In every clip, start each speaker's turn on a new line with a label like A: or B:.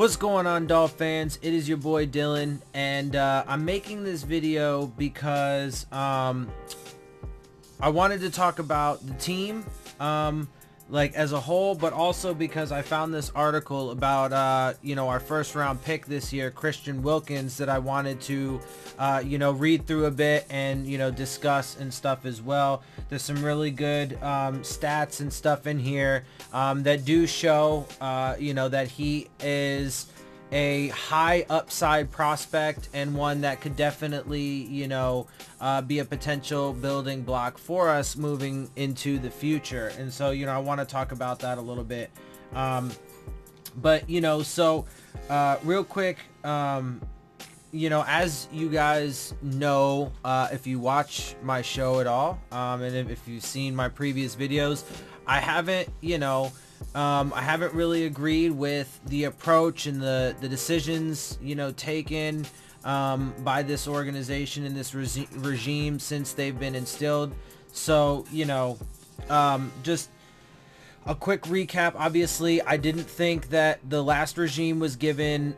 A: What's going on, Dolphin fans? It is your boy Dillon, and I'm making this video because I wanted to talk about the team like as a whole, but also because I found this article about our first round pick this year, Christian Wilkins, that I wanted to read through a bit and discuss and stuff as well. There's some really good stats and stuff in here that do show that he is a high upside prospect and one that could definitely be a potential building block for us moving into the future. And so I want to talk about that a little bit, but real quick, as you guys know, if you watch my show at all, and if you've seen my previous videos, I haven't really agreed with the approach and the decisions taken by this organization and this regime since they've been instilled. So just a quick recap. Obviously, I didn't think that the last regime was given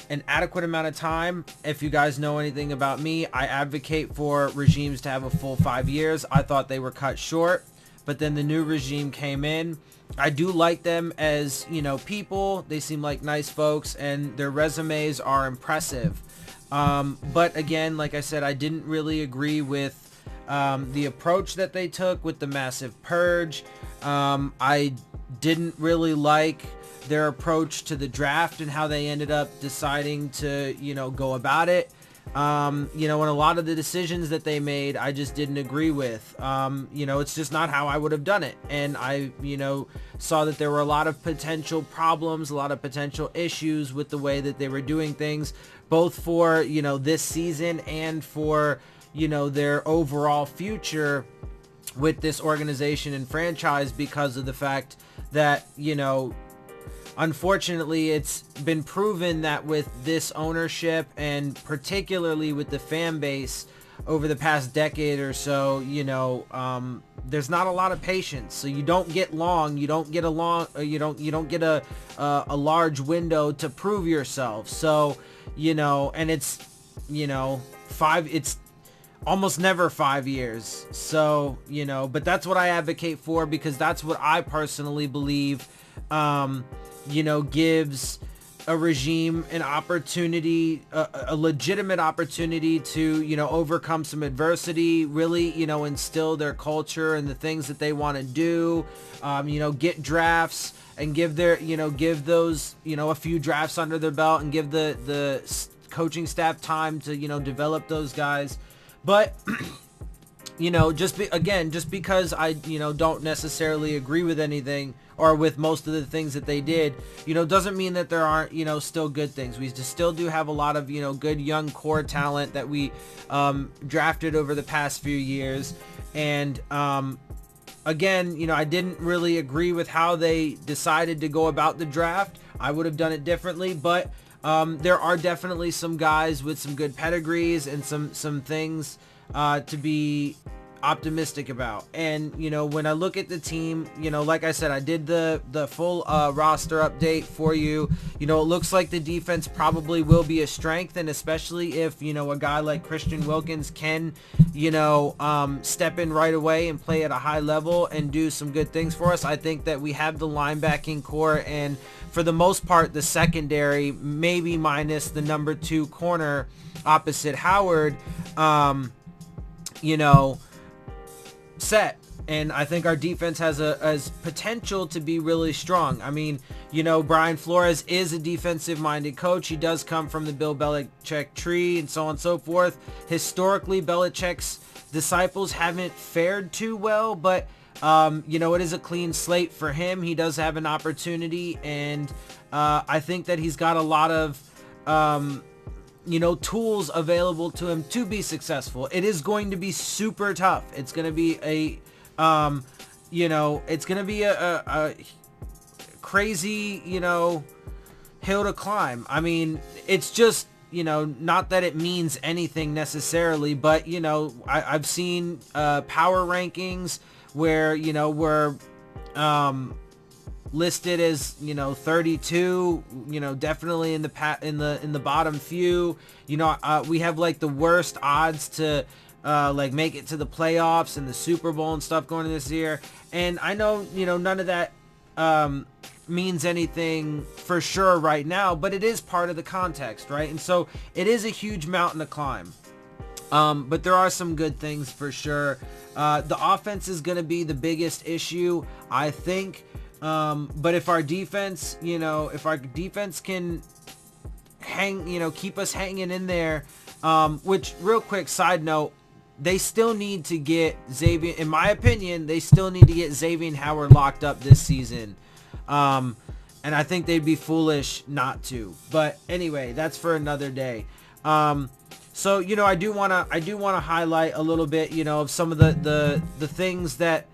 A: an adequate amount of time. If you guys know anything about me, I advocate for regimes to have a full 5 years. I thought they were cut short, but then the new regime came in. I do like them as people. They seem like nice folks and their resumes are impressive, but again, like I said, I didn't really agree with the approach that they took with the massive purge. I didn't really like their approach to the draft and how they ended up deciding to go about it. And a lot of the decisions that they made, I just didn't agree with. It's just not how I would have done it. And I, saw that there were a lot of potential problems, a lot of potential issues with the way that they were doing things, both for, this season and for, their overall future with this organization and franchise, because of the fact that, unfortunately, it's been proven that with this ownership and particularly with the fan base over the past decade or so, there's not a lot of patience. So you don't get a large window to prove yourself. So, and it's almost never 5 years. So, but that's what I advocate for, because that's what I personally believe gives a regime an opportunity, a legitimate opportunity to, overcome some adversity, really, instill their culture and the things that they want to do, get drafts and give those, a few drafts under their belt and give the coaching staff time to, develop those guys. But just because I, don't necessarily agree with anything or with most of the things that they did, doesn't mean that there aren't, still good things. We still do have a lot of, good young core talent that we drafted over the past few years. And again, I didn't really agree with how they decided to go about the draft. I would have done it differently, but there are definitely some guys with some good pedigrees and some things to be optimistic about. And when I look at the team, like I said, I did the full roster update for you. It looks like the defense probably will be a strength, and especially if a guy like Christian Wilkins can step in right away and play at a high level and do some good things for us. I think that we have the linebacking core, and for the most part the secondary, maybe minus the number 2 corner opposite Howard, set. And I think our defense has potential to be really strong. I mean, Brian Flores is a defensive minded coach. He does come from the Bill Belichick tree and so on and so forth. Historically, Belichick's disciples haven't fared too well, but it is a clean slate for him. He does have an opportunity, and I think that he's got a lot of tools available to him to be successful. It is going to be super tough. It's going to be a crazy, hill to climb. I mean, it's just, not that it means anything necessarily, but, I've seen power rankings where, we're listed as, 32, definitely in the bottom few. We have like the worst odds to like make it to the playoffs and the Super Bowl and stuff going into this year. And I know, none of that means anything for sure right now, but it is part of the context, right? And so it is a huge mountain to climb. But there are some good things for sure. The offense is going to be the biggest issue, I think. But if our defense, can keep us hanging in there, which, real quick side note, they still need to get Xavier, in my opinion, they still need to get Xavier Howard locked up this season. And I think they'd be foolish not to. But anyway, that's for another day. So, I do want to highlight a little bit, of some of the things that,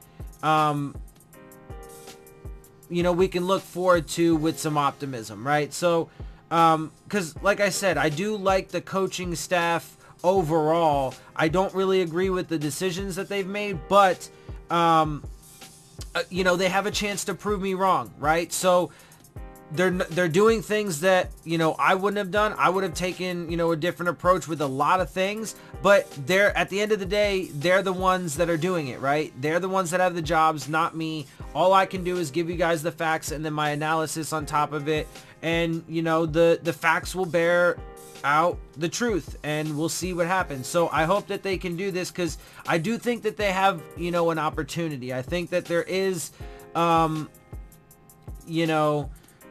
A: we can look forward to with some optimism, right? So, because like I said, I do like the coaching staff overall. I don't really agree with the decisions that they've made, but, they have a chance to prove me wrong, right? So, they're doing things that, I wouldn't have done. I would have taken, a different approach with a lot of things, but they're, at the end of the day, they're the ones that are doing it, right? They're the ones that have the jobs, not me. All I can do is give you guys the facts and then my analysis on top of it. And, the facts will bear out the truth and we'll see what happens. So I hope that they can do this, because I do think that they have, an opportunity. I think that there is,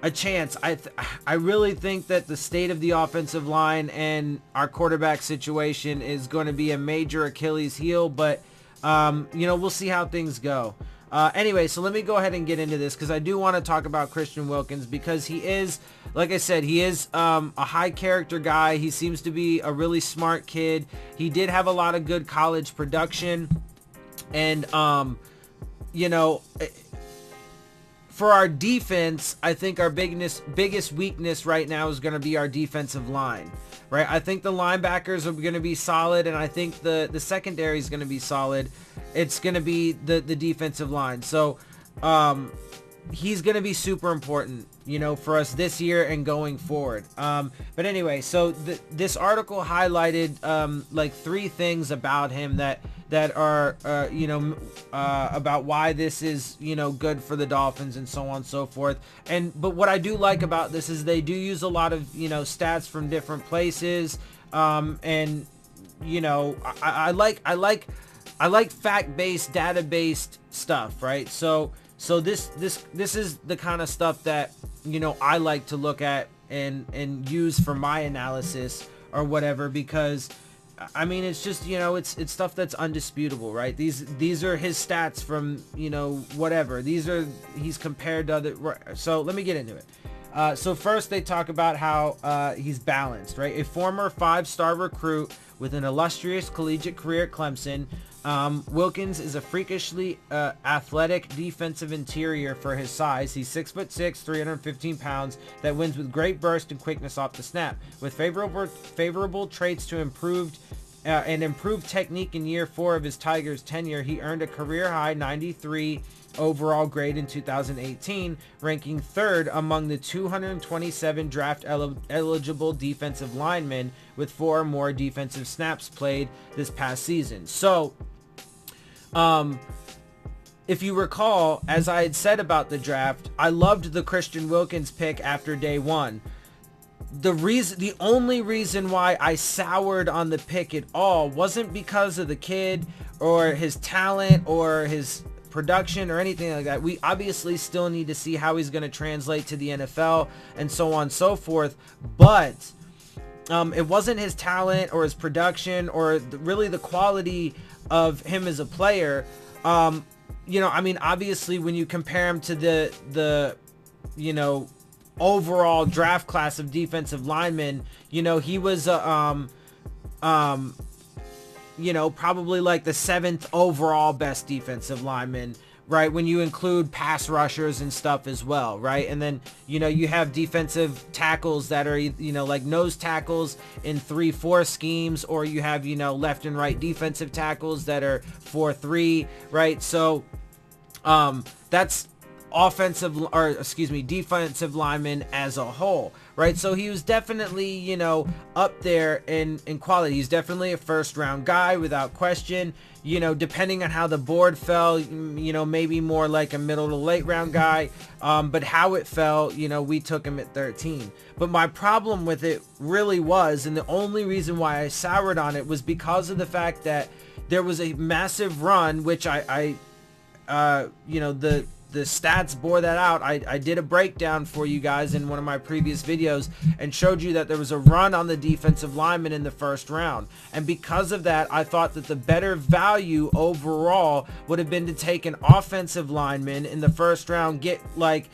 A: a chance. I really think that the state of the offensive line and our quarterback situation is going to be a major Achilles heel, but we'll see how things go. Anyway, so let me go ahead and get into this, because I do want to talk about Christian Wilkins, because he is, like I said, he is a high character guy. He seems to be a really smart kid. He did have a lot of good college production, and for our defense, I think our biggest weakness right now is going to be our defensive line, right? I think the linebackers are going to be solid, and I think the secondary is going to be solid. It's going to be the defensive line. So he's going to be super important, for us this year and going forward. But anyway, so this article highlighted like 3 things about him that are, about why this is, good for the Dolphins and so on and so forth. But what I do like about this is they do use a lot of, stats from different places. I like fact-based, data-based stuff, right? So this is the kind of stuff that, I like to look at and use for my analysis or whatever, because I mean, it's just, it's stuff that's undisputable, right? These are his stats from, whatever. He's compared to other. So let me get into it. So first they talk about how he's balanced, right? A former 5-star recruit with an illustrious collegiate career at Clemson, Wilkins is a freakishly athletic defensive interior for his size. He's 6'6", 315 pounds, that wins with great burst and quickness off the snap. With favorable traits to improved technique in year 4 of his Tigers tenure, he earned a career-high 93 overall grade in 2018, ranking 3rd among the 227 draft-eligible defensive linemen with 4 or more defensive snaps played this past season. So, if you recall, as I had said about the draft, I loved the Christian Wilkins pick after day 1. The only reason why I soured on the pick at all wasn't because of the kid or his talent or his production or anything like that. We obviously still need to see how he's going to translate to the NFL and so on and so forth, but it wasn't his talent or his production or really the quality of him as a player. I mean, obviously when you compare him to the overall draft class of defensive linemen, he was probably like the 7th overall best defensive lineman, right? When you include pass rushers and stuff as well, right? And then, you have defensive tackles that are, like nose tackles in 3-4 schemes, or you have, left and right defensive tackles that are 4-3, right? So, that's defensive lineman as a whole, right? So he was definitely, you know, up there in quality. He's definitely a first round guy without question. You know, depending on how the board fell, you know, maybe more like a middle to late round guy. But how it fell, you know, we took him at 13. But my problem with it really was, and the only reason why I soured on it was because of the fact that there was a massive run, which you know, the stats bore that out. I did a breakdown for you guys in one of my previous videos and showed you that there was a run on the defensive lineman in the first round. And because of that, I thought that the better value overall would have been to take an offensive lineman in the first round, get like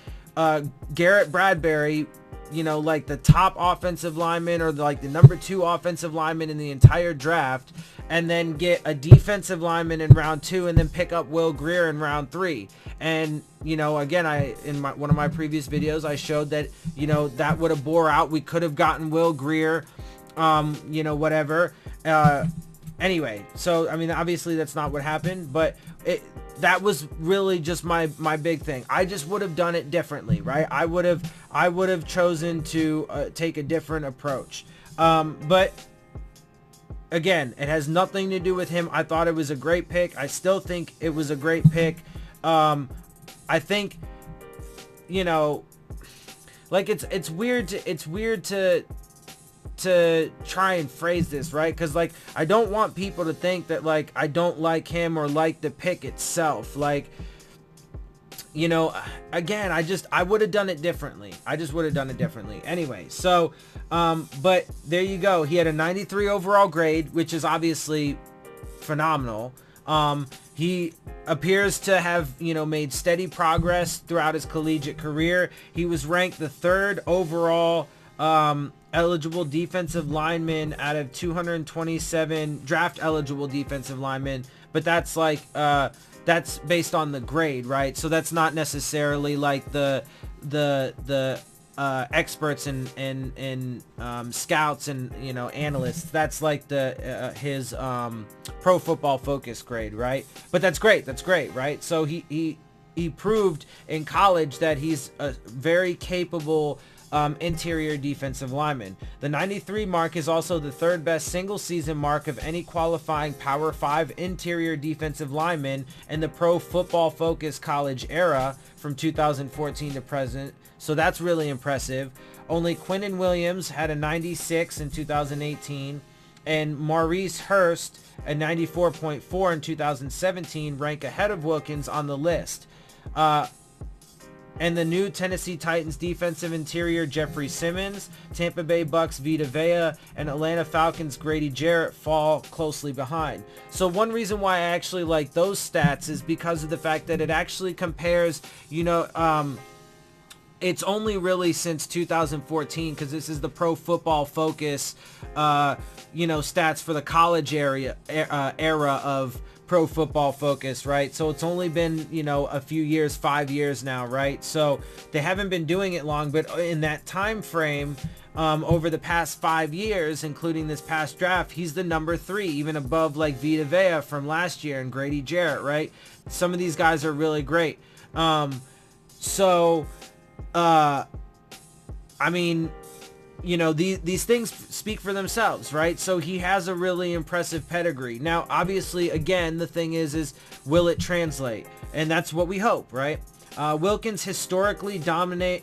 A: Garrett Bradbury, you know, like the top offensive lineman or like the number 2 offensive lineman in the entire draft, and then get a defensive lineman in round 2 and then pick up Will Grier in round 3. And, you know, again, in one of my previous videos, I showed that, you know, that would have bore out. We could have gotten Will Grier, you know, whatever. Anyway, so, I mean, obviously that's not what happened, but that was really just my big thing. I just would have done it differently, right? I would have chosen to take a different approach. But again, it has nothing to do with him. I thought it was a great pick. I still think it was a great pick. I think, you know, like it's weird to try and phrase this, right? Because like I don't want people to think that like I don't like him or like the pick itself. Like, you know, again, I would have done it differently. I just would have done it differently anyway. So but there you go. He had a 93 overall grade, which is obviously phenomenal. He appears to have, you know, made steady progress throughout his collegiate career. He was ranked the 3rd overall eligible defensive lineman out of 227 draft eligible defensive linemen, but that's like that's based on the grade, right? So that's not necessarily like the experts and scouts and, you know, analysts. That's like his Pro Football Focus grade, right? But that's great, right? So he proved in college that he's a very capable interior defensive lineman. The 93 mark is also the 3rd best single season mark of any qualifying Power 5 interior defensive lineman in the Pro Football Focus college era from 2014 to present. So that's really impressive. Only Quinnen Williams had a 96 in 2018, and Maurice Hurst a 94.4 in 2017 rank ahead of Wilkins on the list. And the new Tennessee Titans defensive interior Jeffrey Simmons, Tampa Bay Bucks Vita Vea, and Atlanta Falcons Grady Jarrett fall closely behind. So one reason why I actually like those stats is because of the fact that it actually compares, you know, it's only really since 2014, because this is the Pro Football Focus, you know, stats for the college era of Pro Football Focus, right? So it's only been, you know, a few years, 5 years now, right? So they haven't been doing it long, but in that time frame, over the past 5 years, including this past draft, he's the number 3, even above like Vita Vea from last year and Grady Jarrett, right? Some of these guys are really great. I mean, you know, these things speak for themselves, right? So he has a really impressive pedigree. Now, obviously, again, the thing is will it translate? And that's what we hope, right? Wilkins' historically dominant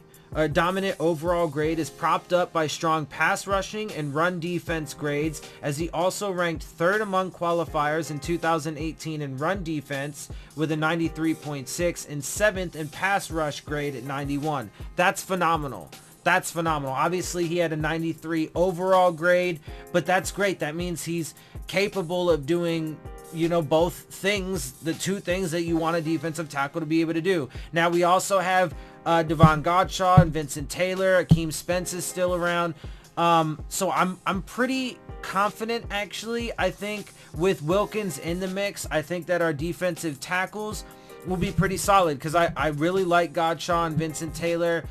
A: overall grade is propped up by strong pass rushing and run defense grades, as he also ranked 3rd among qualifiers in 2018 in run defense with a 93.6 and 7th in pass rush grade at 91. That's phenomenal. That's phenomenal. Obviously, he had a 93 overall grade, but that's great. That means he's capable of doing, you know, both things, the two things that you want a defensive tackle to be able to do. Now, we also have Devon Godshaw and Vincent Taylor. Akeem Spence is still around. So I'm pretty confident, actually. I think with Wilkins in the mix, I think that our defensive tackles will be pretty solid, because I really like Godshaw and Vincent Taylor.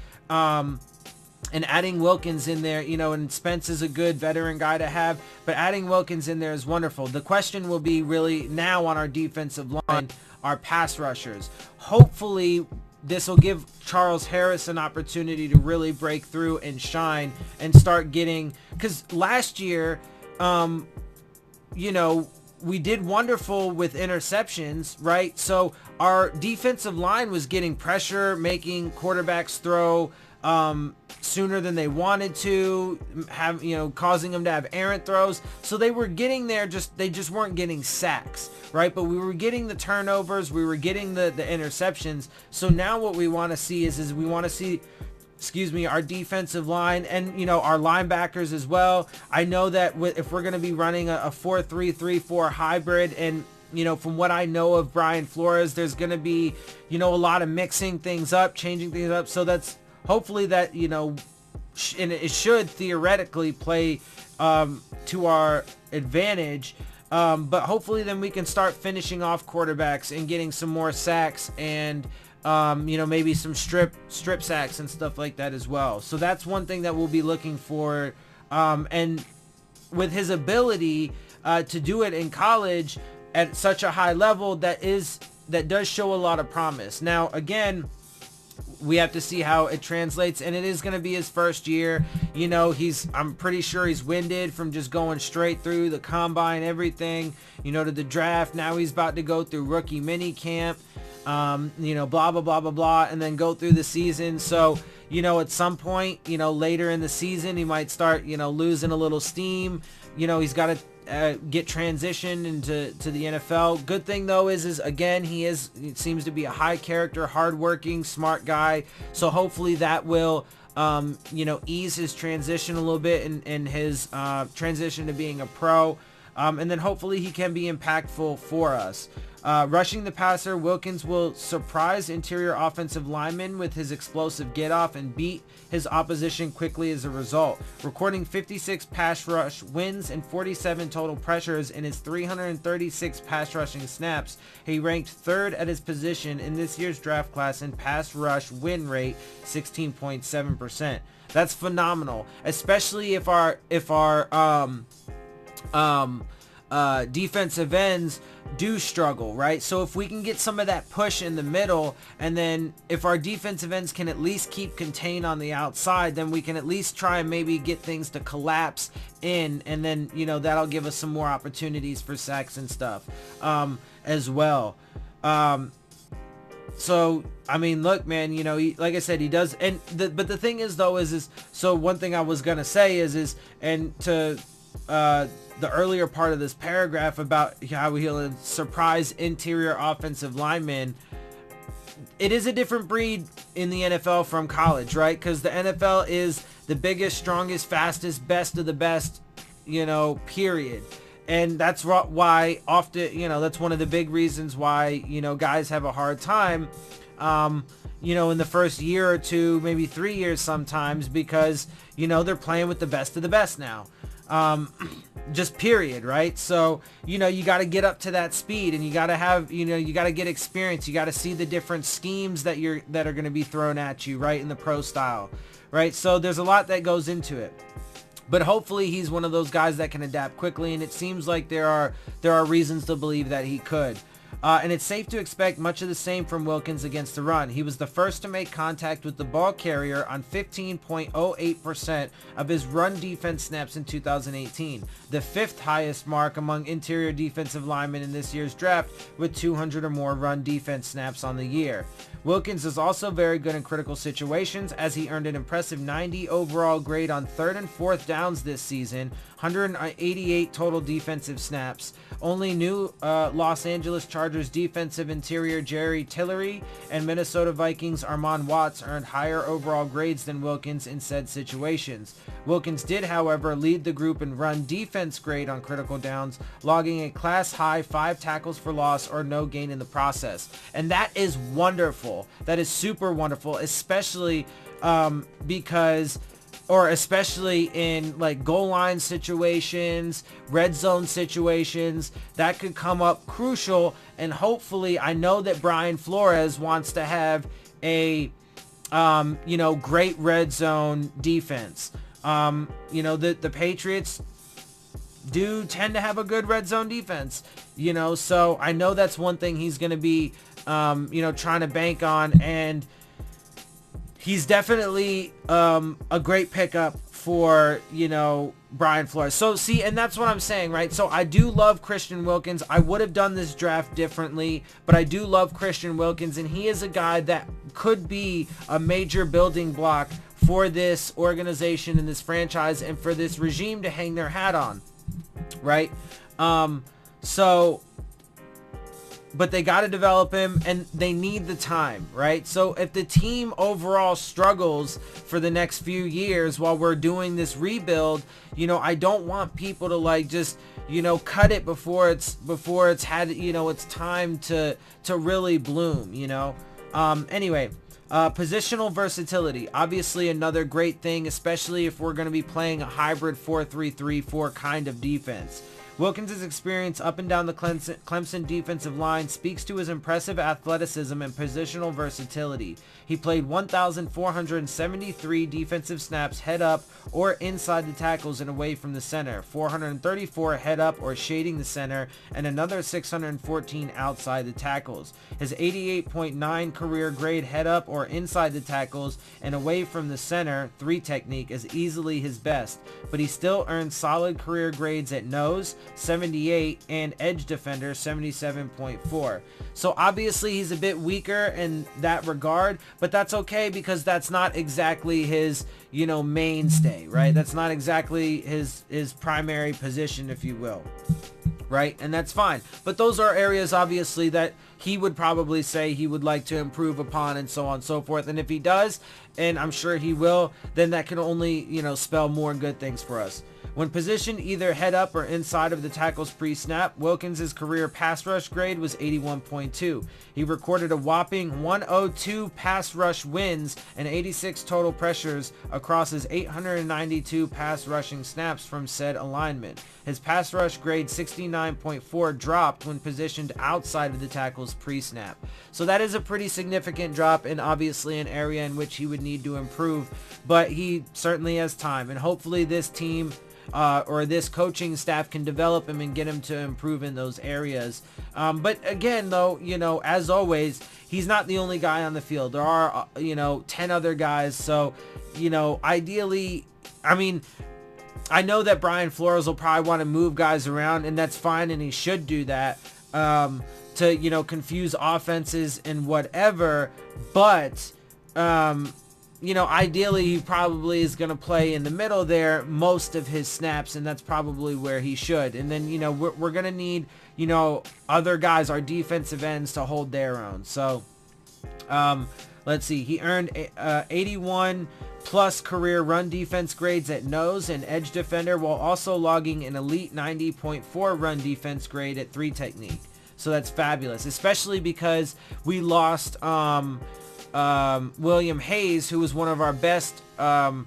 A: And adding Wilkins in there, you know, and Spence is a good veteran guy to have, but adding Wilkins in there is wonderful. The question will be really now on our defensive line, our pass rushers. Hopefully, this will give Charles Harris an opportunity to really break through and shine and start getting, because last year, you know, we did wonderful with interceptions, right? So our defensive line was getting pressure, making quarterbacks throw sooner than they wanted to, have, you know, causing them to have errant throws. So they were getting there, they just weren't getting sacks, right? But we were getting the turnovers, we were getting the interceptions. So now what we want to see is we want to see, our defensive line and, you know, our linebackers as well. I know that if we're going to be running a 4-3-3-4 hybrid, and, you know, from what I know of Brian Flores, there's going to be, you know, a lot of mixing things up, changing things up. So that's hopefully that, you know, and it should theoretically play to our advantage. But hopefully then we can start finishing off quarterbacks and getting some more sacks and, you know, maybe some strip sacks and stuff like that as well. So that's one thing that we'll be looking for. And with his ability to do it in college at such a high level, that does show a lot of promise. Now, again, we have to see how it translates, and it is going to be his first year. You know, I'm pretty sure he's winded from just going straight through the combine, everything, you know, to the draft. Now he's about to go through rookie mini camp, you know, blah, blah, blah, blah, blah, and then go through the season. So, you know, at some point, you know, later in the season, he might start, you know, losing a little steam. You know, he's got to get transitioned into the NFL. Good thing though is again, he seems to be a high character, hardworking, smart guy. So hopefully that will, you know, ease his transition a little bit in his transition to being a pro. And then hopefully he can be impactful for us. Rushing the passer, Wilkins will surprise interior offensive linemen with his explosive get-off and beat his opposition quickly as a result. Recording 56 pass rush wins and 47 total pressures in his 336 pass rushing snaps, he ranked third at his position in this year's draft class in pass rush win rate, 16.7%. That's phenomenal, especially if our defensive ends do struggle, right? So if we can get some of that push in the middle, and then if our defensive ends can at least keep contained on the outside, then we can at least try and maybe get things to collapse in, and then, you know, that'll give us some more opportunities for sacks and stuff as well. So, I mean, look, man, you know, like I said, he does, and but the thing is though is so one thing I was gonna say is and to the earlier part of this paragraph about how he'll surprise interior offensive linemen, it is a different breed in the NFL from college, right? Because the NFL is the biggest, strongest, fastest, best of the best, you know, period. And that's why often, you know, that's one of the big reasons why, you know, guys have a hard time, you know, in the first year or two, maybe 3 years sometimes, because, you know, they're playing with the best of the best now. Just period, right? So, you know, you got to get up to that speed, and you got to have, you know, you got to get experience. You got to see the different schemes that are going to be thrown at you, right, in the pro style, right? So there's a lot that goes into it. But hopefully he's one of those guys that can adapt quickly, and it seems like there are reasons to believe that he could. And it's safe to expect much of the same from Wilkins against the run. He was the first to make contact with the ball carrier on 15.08% of his run defense snaps in 2018, the fifth highest mark among interior defensive linemen in this year's draft, with 200 or more run defense snaps on the year. Wilkins is also very good in critical situations, as he earned an impressive 90 overall grade on 3rd and 4th downs this season, 188 total defensive snaps. Only new Los Angeles Chargers defensive interior Jerry Tillery and Minnesota Vikings Armand Watts earned higher overall grades than Wilkins in said situations. Wilkins did, however, lead the group in run defense grade on critical downs, logging a class-high 5 tackles for loss or no gain in the process. And that is wonderful. That is super wonderful, especially especially in like goal line situations, red zone situations, that could come up crucial. And hopefully, I know that Brian Flores wants to have a, you know, great red zone defense. You know, the Patriots do tend to have a good red zone defense, you know, so I know that's one thing he's going to be trying to bank on, and he's definitely a great pickup for, Brian Flores. So see, and that's what I'm saying, right? So I do love Christian Wilkins. I would have done this draft differently, but I do love Christian Wilkins, and he is a guy that could be a major building block for this organization and this franchise and for this regime to hang their hat on, right? But they got to develop him, and they need the time, right? So if the team overall struggles for the next few years while we're doing this rebuild, I don't want people to just, cut it before it's had, it's time to really bloom, Anyway, positional versatility, obviously another great thing, especially if we're going to be playing a hybrid 4-3-3-4 kind of defense. Wilkins' experience up and down the Clemson defensive line speaks to his impressive athleticism and positional versatility. He played 1,473 defensive snaps head up or inside the tackles and away from the center, 434 head up or shading the center, and another 614 outside the tackles. His 88.9 career grade head up or inside the tackles and away from the center 3 technique is easily his best, but he still earned solid career grades at nose, 78, and edge defender 77.4. So obviously he's a bit weaker in that regard, but that's okay because that's not exactly his, mainstay, right? That's not exactly his primary position, if you will, right? And that's fine. But those are areas obviously that he would probably say he would like to improve upon and so on and so forth. And if he does, and I'm sure he will, then that can only, spell more good things for us. When positioned either head up or inside of the tackles pre-snap, Wilkins' career pass rush grade was 81.2. He recorded a whopping 102 pass rush wins and 86 total pressures across his 892 pass rushing snaps from said alignment. His pass rush grade 69.4 dropped when positioned outside of the tackles pre-snap. So that is a pretty significant drop, and obviously an area in which he would need to improve, but he certainly has time, and hopefully this team or this coaching staff can develop him and get him to improve in those areas. But again, though, as always, he's not the only guy on the field. There are, 10 other guys. So, ideally, I know that Brian Flores will probably want to move guys around, and that's fine, and he should do that to, confuse offenses and whatever. But, ideally he probably is going to play in the middle there most of his snaps, and that's probably where he should. And then, we're going to need, other guys, our defensive ends, to hold their own. So, let's see. He earned 81 plus career run defense grades at nose and edge defender, while also logging an elite 90.4 run defense grade at 3 technique. So that's fabulous, especially because we lost, William Hayes, who was one of our best run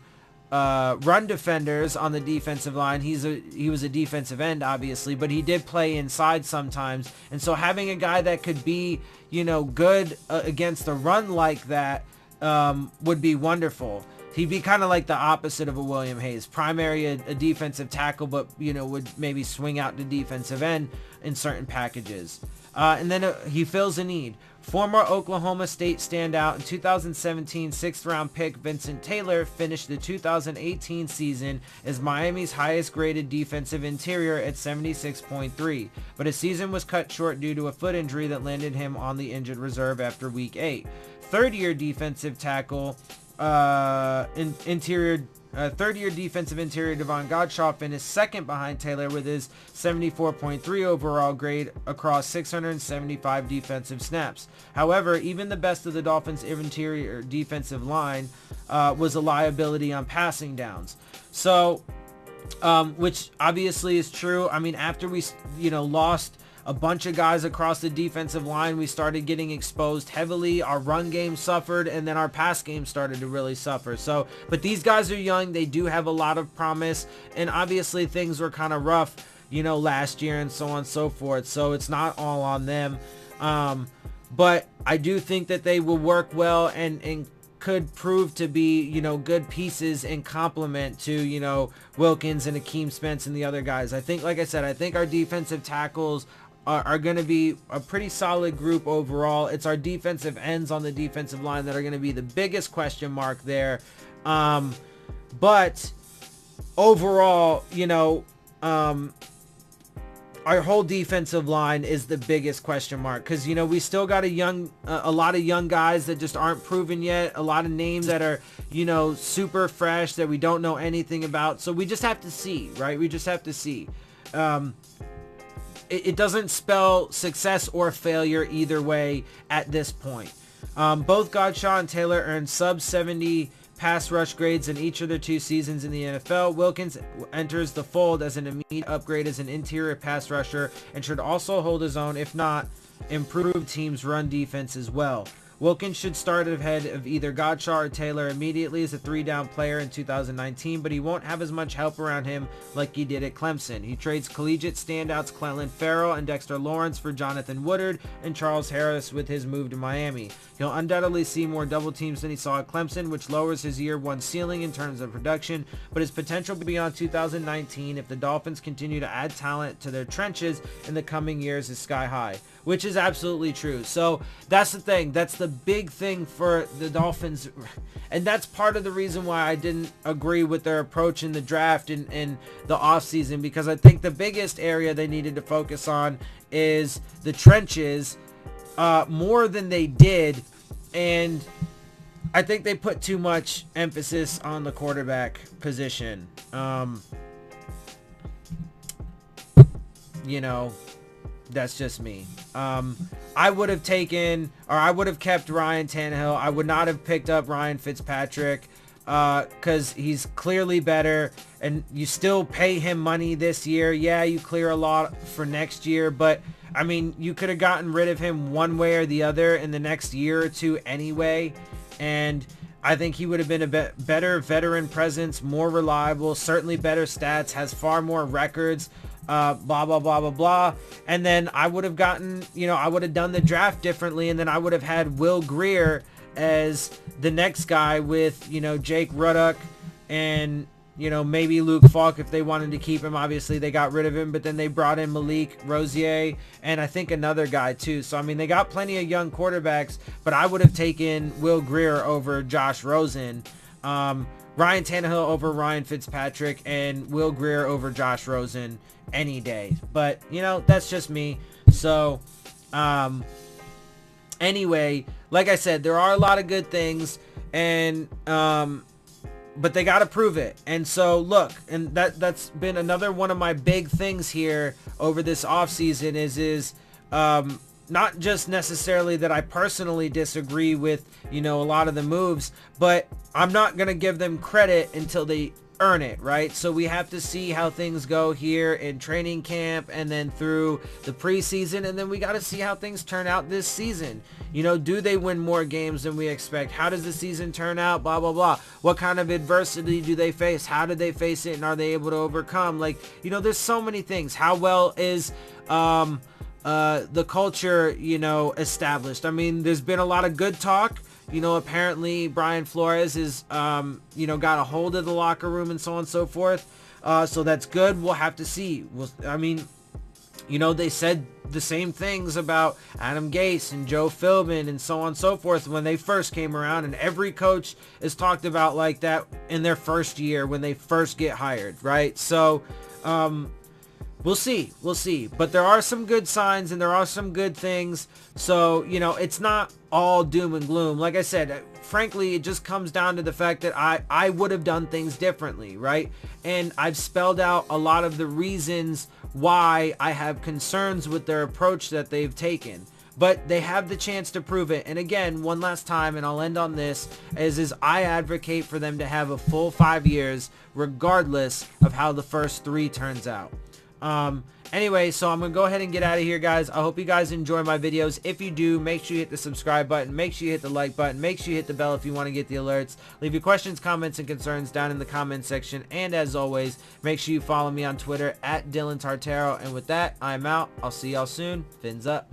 A: defenders on the defensive line. He was a defensive end, obviously, but he did play inside sometimes. And so having a guy that could be, good against the run like that would be wonderful. He'd be kind of like the opposite of a William Hayes, primary a defensive tackle, but would maybe swing out to defensive end in certain packages. And then he fills a need. Former Oklahoma State standout and 2017 6th-round pick Vincent Taylor finished the 2018 season as Miami's highest-graded defensive interior at 76.3, but his season was cut short due to a foot injury that landed him on the injured reserve after Week 8. Third-year defensive tackle, third-year defensive interior Devon Godshaw finished second behind Taylor with his 74.3 overall grade across 675 defensive snaps. However, even the best of the Dolphins' interior defensive line was a liability on passing downs. So, which obviously is true. After we, lost a bunch of guys across the defensive line, we started getting exposed heavily. Our run game suffered, and then our pass game started to really suffer. So, but these guys are young. They do have a lot of promise, and obviously things were kind of rough, last year and so on and so forth. So it's not all on them. But I do think that they will work well and could prove to be, good pieces in complement to, Wilkins and Akeem Spence and the other guys. I think, like I said, I think our defensive tackles are going to be a pretty solid group overall. It's our defensive ends on the defensive line that are going to be the biggest question mark there. But overall, you know, our whole defensive line is the biggest question mark, because, you know, we still got a lot of young guys that just aren't proven yet, a lot of names that are, you know, super fresh that we don't know anything about. So we just have to see, right? We just have to see. It doesn't spell success or failure either way at this point. Both Godshaw and Taylor earned sub 70 pass rush grades in each of their 2 seasons in the NFL. Wilkins enters the fold as an immediate upgrade as an interior pass rusher and should also hold his own, if not improve teams' run defense as well. Wilkins should start ahead of either Godshaw or Taylor immediately as a 3-down player in 2019, but he won't have as much help around him like he did at Clemson. He trades collegiate standouts Clelin Ferrell and Dexter Lawrence for Jonathan Woodard and Charles Harris with his move to Miami. He'll undoubtedly see more double teams than he saw at Clemson, which lowers his year 1 ceiling in terms of production, but his potential beyond 2019 if the Dolphins continue to add talent to their trenches in the coming years is sky high, which is absolutely true. So that's the thing. That's the big thing for the Dolphins, and that's part of the reason why I didn't agree with their approach in the draft in the offseason, because I think the biggest area they needed to focus on is the trenches more than they did, and I think they put too much emphasis on the quarterback position. You know, that's just me. I would have taken, or I would have kept Ryan Tannehill. I would not have picked up Ryan Fitzpatrick because he's clearly better, and you still pay him money this year. Yeah, you clear a lot for next year, but I mean, you could have gotten rid of him one way or the other in the next year or two anyway, and I think he would have been a better veteran presence, more reliable, certainly better stats, has far more records, blah, blah, blah, blah, blah. And then I would have gotten, you know, I would have done the draft differently, and then I would have had Will Grier as the next guy with, you know, Jake Ruddock and, you know, maybe Luke Falk if they wanted to keep him. Obviously, they got rid of him, but then they brought in Malik Rosier and I think another guy too. So, I mean, they got plenty of young quarterbacks, but I would have taken Will Grier over Josh Rosen, Ryan Tannehill over Ryan Fitzpatrick, and Will Grier over Josh Rosen any day. But, you know, that's just me. So, anyway, like I said, there are a lot of good things, and but they got to prove it. And so look, and that's been another one of my big things here over this offseason is not just necessarily that I personally disagree with, you know, a lot of the moves, but I'm not going to give them credit until they earn it, right? So we have to see how things go here in training camp and then through the preseason, and then we got to see how things turn out this season. You know, do they win more games than we expect? How does the season turn out? Blah, blah, blah. What kind of adversity do they face? How did they face it, and are they able to overcome? Like, you know, there's so many things. How well is the culture, you know, established? I mean, there's been a lot of good talk. You know, apparently Brian Flores is, you know, got a hold of the locker room and so on and so forth. So that's good. We'll have to see. I mean, you know, they said the same things about Adam Gase and Joe Philbin and so on and so forth when they first came around. And every coach is talked about like that in their first year when they first get hired, right? So, we'll see. We'll see. But there are some good signs and there are some good things. So, you know, it's not all doom and gloom. Like I said, frankly, it just comes down to the fact that I would have done things differently, right? And I've spelled out a lot of the reasons why I have concerns with their approach that they've taken. But they have the chance to prove it. And again, one last time, and I'll end on this, is I advocate for them to have a full 5 years regardless of how the first 3 turns out. Anyway, so I'm gonna go ahead and get out of here, guys. I hope you guys enjoy my videos. If you do, make sure you hit the subscribe button, make sure you hit the like button, make sure you hit the bell if you want to get the alerts. Leave your questions, comments, and concerns down in the comment section, and as always, make sure you follow me on Twitter at Dillon Tartaro. And with that, I'm out. I'll see y'all soon. Fins up.